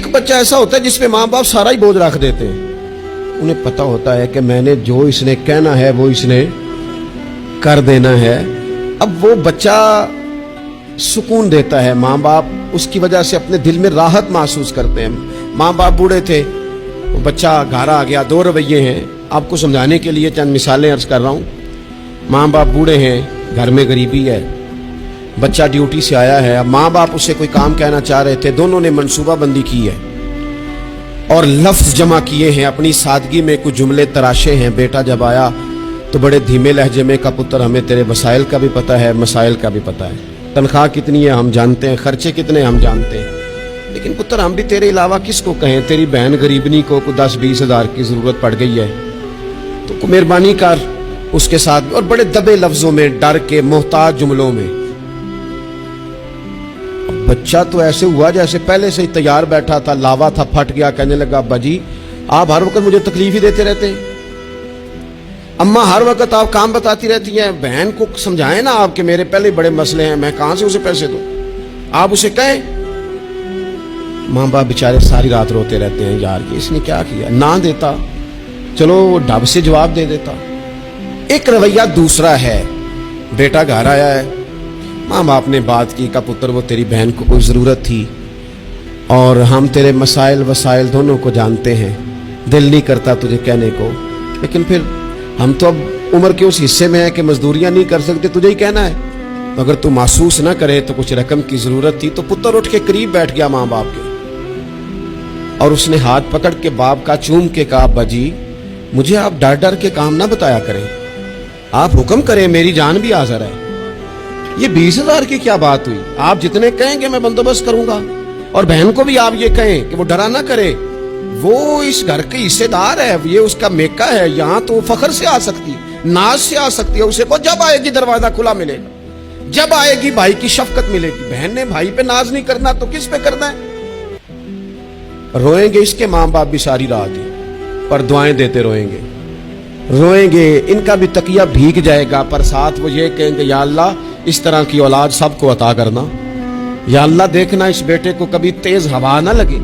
ایک بچہ ایسا ہوتا ہے جس پہ ماں باپ سارا ہی بوجھ رکھ دیتے ہیں. انہیں پتا ہوتا ہے کہ میں نے جو اس نے کہنا ہے وہ اس نے کر دینا ہے. اب وہ بچہ سکون دیتا ہے, ماں باپ اس کی وجہ سے اپنے دل میں راحت محسوس کرتے ہیں. ماں باپ بوڑھے تھے, وہ بچہ گھر آ گیا, دو رویے ہیں. آپ کو سمجھانے کے لیے چند مثالیں عرض کر رہا ہوں. ماں باپ بوڑھے ہیں, گھر میں غریبی ہے, بچہ ڈیوٹی سے آیا ہے. اب ماں باپ اسے کوئی کام کہنا چاہ رہے تھے, دونوں نے منصوبہ بندی کی ہے اور لفظ جمع کیے ہیں, اپنی سادگی میں کچھ جملے تراشے ہیں. بیٹا جب آیا تو بڑے دھیمے لہجے میں کہا, پتر ہمیں تیرے وسائل کا بھی پتہ ہے, مسائل کا بھی پتہ ہے, تنخواہ کتنی ہے ہم جانتے ہیں, خرچے کتنے ہم جانتے ہیں, لیکن پتر ہم بھی تیرے علاوہ کس کو کہیں, تیری بہن غریبنی کو 10-20 ہزار کی ضرورت پڑ گئی ہے, تو مہربانی کر اس کے ساتھ. اور بڑے دبے لفظوں میں, ڈر کے, محتاج جملوں میں. بچہ تو ایسے ہوا جیسے پہلے سے ہی تیار بیٹھا تھا, لاوا تھا, پھٹ گیا. کہنے لگا, ابا جی آپ ہر وقت مجھے تکلیف ہی دیتے رہتے ہیں, اماں ہر وقت آپ کام بتاتی رہتی ہیں, بہن کو سمجھائیں نا آپ کہ میرے پہلے بڑے مسئلے ہیں, میں کہاں سے اسے پیسے دوں, آپ اسے کہیں. ماں باپ بیچارے ساری رات روتے رہتے ہیں, یار یہ اس نے کیا کیا. نہ دیتا, چلو ڈب سے جواب دے دیتا. ایک رویہ دوسرا ہے, بیٹا گھر آیا ہے, ماں باپ نے بات کی, کا پتر وہ تیری بہن کو کوئی ضرورت تھی اور ہم تیرے مسائل وسائل دونوں کو جانتے ہیں, دل نہیں کرتا تجھے کہنے کو, لیکن پھر ہم تو اب عمر کے اس حصے میں ہیں کہ مزدوریاں نہیں کر سکتے, تجھے ہی کہنا ہے. اگر تو محسوس نہ کرے تو کچھ رقم کی ضرورت تھی. تو پتر اٹھ کے قریب بیٹھ گیا ماں باپ کے, اور اس نے ہاتھ پکڑ کے باپ کا چوم کے کہا, ابا جی مجھے آپ ڈر ڈر کے کام نہ بتایا کریں, آپ حکم کریں, میری جان بھی حاضر ہے. یہ 20 ہزار کی کیا بات ہوئی, آپ جتنے کہیں گے میں بندوبست کروں گا. اور بہن کو بھی آپ یہ کہیں کہ وہ ڈرا نہ کرے, وہ اس گھر کی حصے دار ہے, یہ اس کا میکا ہے, یہاں تو فخر سے آ سکتی, ناز سے آ سکتی ہے. اسے کو جب آئے گی دروازہ کھلا ملے گا, جب آئے گی بھائی کی شفقت ملے گی. بہن نے بھائی پہ ناز نہیں کرنا تو کس پہ کرنا ہے. روئیں گے اس کے ماں باپ بھی ساری رات ہی, پر دعائیں دیتے روئیں گے, روئیں گے, ان کا بھی تکیہ بھیگ جائے گا, پر ساتھ وہ یہ کہیں گے, یا اللہ اس طرح کی اولاد سب کو عطا کرنا, یا اللہ دیکھنا اس بیٹے کو کبھی تیز ہوا نہ لگے.